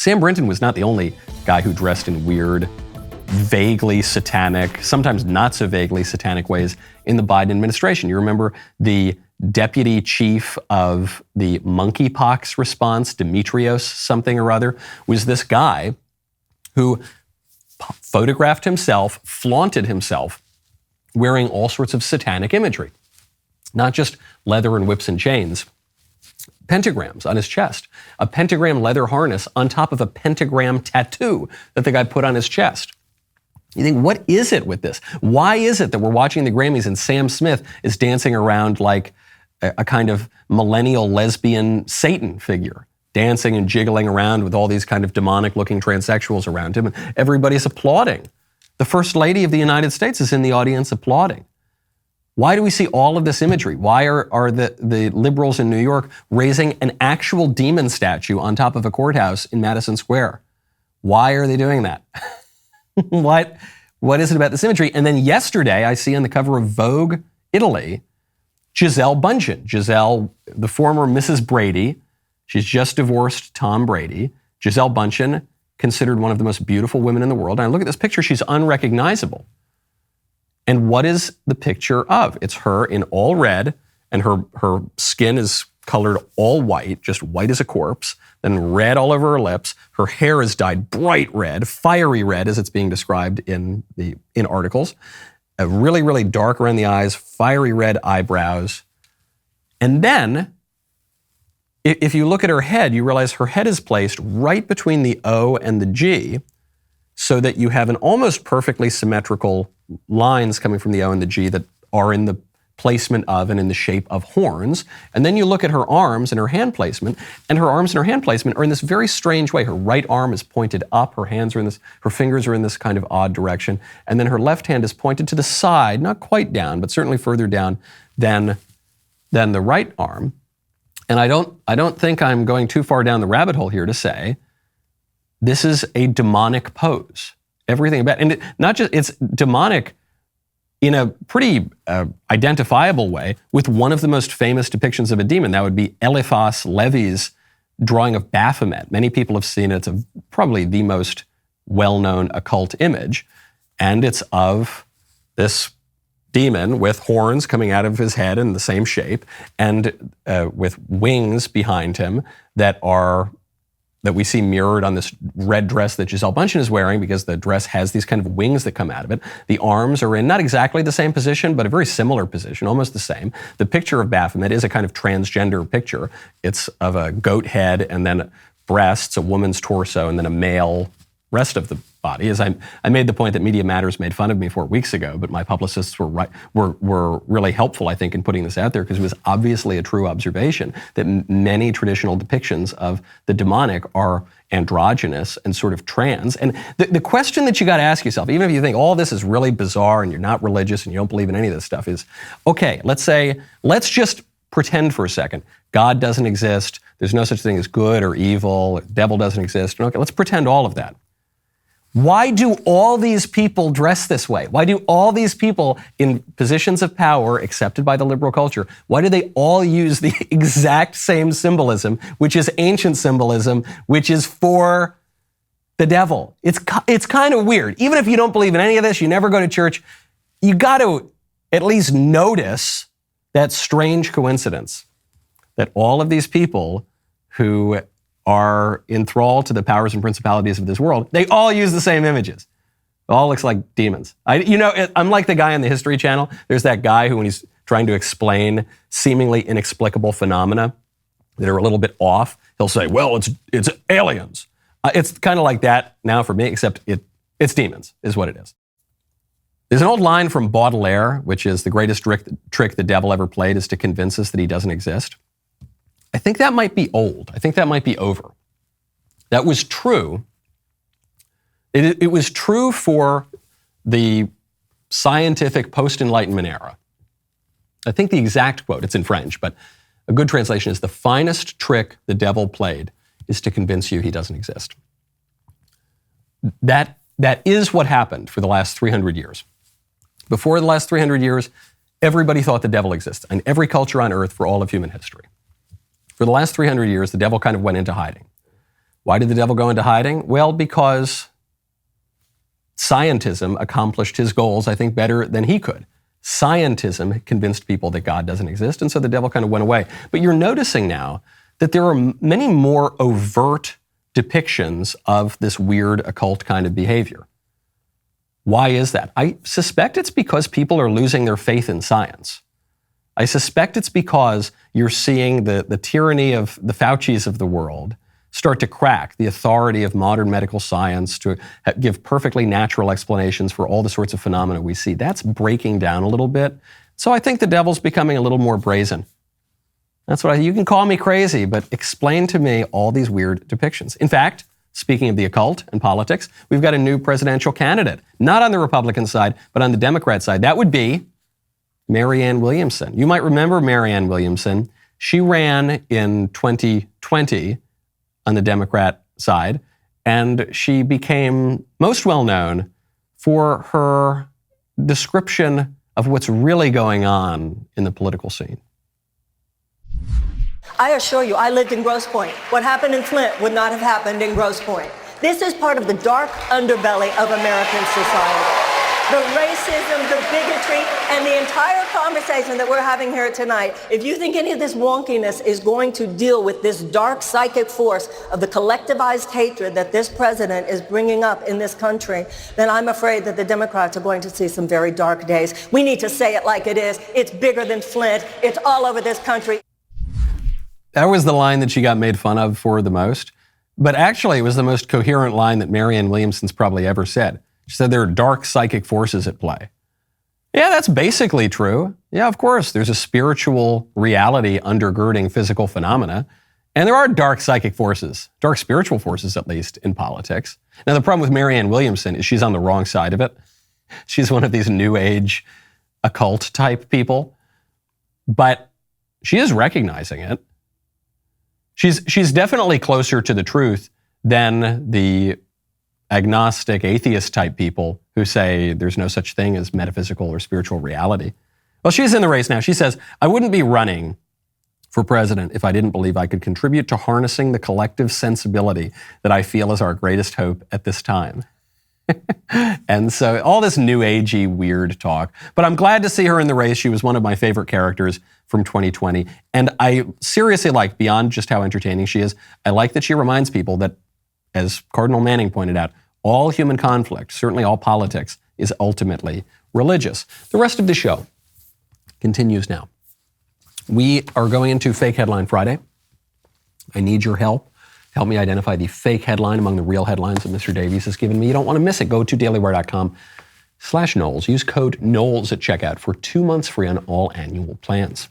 Sam Brinton was not the only guy who dressed in weird, vaguely satanic, sometimes not so vaguely satanic ways in the Biden administration. You remember the deputy chief of the monkeypox response, Demetrios something or other, was this guy who photographed himself, flaunted himself, wearing all sorts of satanic imagery. Not just leather and whips and chains, pentagrams on his chest, a pentagram leather harness on top of a pentagram tattoo that the guy put on his chest. You think, what is it with this? Why is it that we're watching the Grammys and Sam Smith is dancing around like a kind of millennial lesbian Satan figure, dancing and jiggling around with all these kind of demonic-looking transsexuals around him, and everybody's applauding. The First Lady of the United States is in the audience applauding. Why do we see all of this imagery? Why are the liberals in New York raising an actual demon statue on top of a courthouse in Madison Square? Why are they doing that? What is it about this imagery? And then yesterday, I see on the cover of Vogue Italy, Gisele Bundchen. Gisele, the former Mrs. Brady. She's just divorced Tom Brady. Gisele Bundchen, considered one of the most beautiful women in the world. And I look at this picture, she's unrecognizable. And what is the picture of? It's her in all red, and her skin is colored all white, just white as a corpse, then red all over her lips. Her hair is dyed bright red, fiery red as it's being described in articles. Really, really dark around the eyes, fiery red eyebrows. And then, if you look at her head, you realize her head is placed right between the O and the G, so that you have an almost perfectly symmetrical lines coming from the O and the G that are in the placement of and in the shape of horns. And then you look at her arms and her hand placement, and her arms and her hand placement are in this very strange way. Her right arm is pointed up, her fingers are in this kind of odd direction, and then her left hand is pointed to the side, not quite down, but certainly further down than the right arm. And I don't think I'm going too far down the rabbit hole here to say this is a demonic pose. Everything about it. And it's demonic in a pretty identifiable way with one of the most famous depictions of a demon. That would be Eliphas Levi's drawing of Baphomet. Many people have seen it. It's probably the most well-known occult image. And it's of this demon with horns coming out of his head in the same shape and with wings behind him that we see mirrored on this red dress that Gisele Bundchen is wearing, because the dress has these kind of wings that come out of it. The arms are in not exactly the same position, but a very similar position, almost the same. The picture of Baphomet is a kind of transgender picture. It's of a goat head and then breasts, a woman's torso, and then a male rest of the body. As I made the point that Media Matters made fun of me 4 weeks ago, but my publicists were really helpful, I think, in putting this out there, because it was obviously a true observation that many traditional depictions of the demonic are androgynous and sort of trans. And the question that you got to ask yourself, even if you think all this is really bizarre and you're not religious and you don't believe in any of this stuff, is, okay, let's just pretend for a second God doesn't exist, there's no such thing as good or evil, the devil doesn't exist. Okay, let's pretend all of that. Why do all these people dress this way? Why do all these people in positions of power accepted by the liberal culture, why do they all use the exact same symbolism, which is ancient symbolism, which is for the devil? It's kind of weird. Even if you don't believe in any of this, you never go to church, you got to at least notice that strange coincidence that all of these people who are enthralled to the powers and principalities of this world, they all use the same images. It all looks like demons. I'm like the guy on the History Channel. There's that guy who, when he's trying to explain seemingly inexplicable phenomena that are a little bit off, he'll say, well, it's aliens. It's kind of like that now for me, except it's demons, is what it is. There's an old line from Baudelaire, which is the greatest trick the devil ever played is to convince us that he doesn't exist. I think that might be old. I think that might be over. That was true. It was true for the scientific post-Enlightenment era. I think the exact quote, it's in French, but a good translation is, the finest trick the devil played is to convince you he doesn't exist. That is what happened for the last 300 years. Before the last 300 years, everybody thought the devil exists, in every culture on earth for all of human history. For the last 300 years, the devil kind of went into hiding. Why did the devil go into hiding? Well, because scientism accomplished his goals, I think, better than he could. Scientism convinced people that God doesn't exist, and so the devil kind of went away. But you're noticing now that there are many more overt depictions of this weird occult kind of behavior. Why is that? I suspect it's because people are losing their faith in science. I suspect it's because you're seeing the tyranny of the Faucis of the world start to crack, the authority of modern medical science to give perfectly natural explanations for all the sorts of phenomena we see. That's breaking down a little bit. So I think the devil's becoming a little more brazen. That's what you can call me crazy, but explain to me all these weird depictions. In fact, speaking of the occult and politics, we've got a new presidential candidate, not on the Republican side, but on the Democrat side. That would be Marianne Williamson. You might remember Marianne Williamson. She ran in 2020 on the Democrat side, and she became most well known for her description of what's really going on in the political scene. I assure you, I lived in Grosse Pointe. What happened in Flint would not have happened in Grosse Pointe. This is part of the dark underbelly of American society. The racism, the bigotry, and the entire conversation that we're having here tonight, if you think any of this wonkiness is going to deal with this dark psychic force of the collectivized hatred that this president is bringing up in this country, then I'm afraid that the Democrats are going to see some very dark days. We need to say it like it is. It's bigger than Flint. It's all over this country. That was the line that she got made fun of for the most. But actually, it was the most coherent line that Marianne Williamson's probably ever said. She said there are dark psychic forces at play. Yeah, that's basically true. Yeah, of course, there's a spiritual reality undergirding physical phenomena. And there are dark psychic forces, dark spiritual forces at least, in politics. Now, the problem with Marianne Williamson is she's on the wrong side of it. She's one of these new age occult type people. But she is recognizing it. She's definitely closer to the truth than the agnostic, atheist type people who say there's no such thing as metaphysical or spiritual reality. Well, she's in the race now. She says, I wouldn't be running for president if I didn't believe I could contribute to harnessing the collective sensibility that I feel is our greatest hope at this time. And so all this new agey weird talk. But I'm glad to see her in the race. She was one of my favorite characters from 2020. And I seriously like, beyond just how entertaining she is, I like that she reminds people that, as Cardinal Manning pointed out, all human conflict, certainly all politics, is ultimately religious. The rest of the show continues now. We are going into Fake Headline Friday. I need your help. Help me identify the fake headline among the real headlines that Mr. Davies has given me. You don't want to miss it. Go to dailywire.com/Knowles. Use code Knowles at checkout for 2 months free on all annual plans.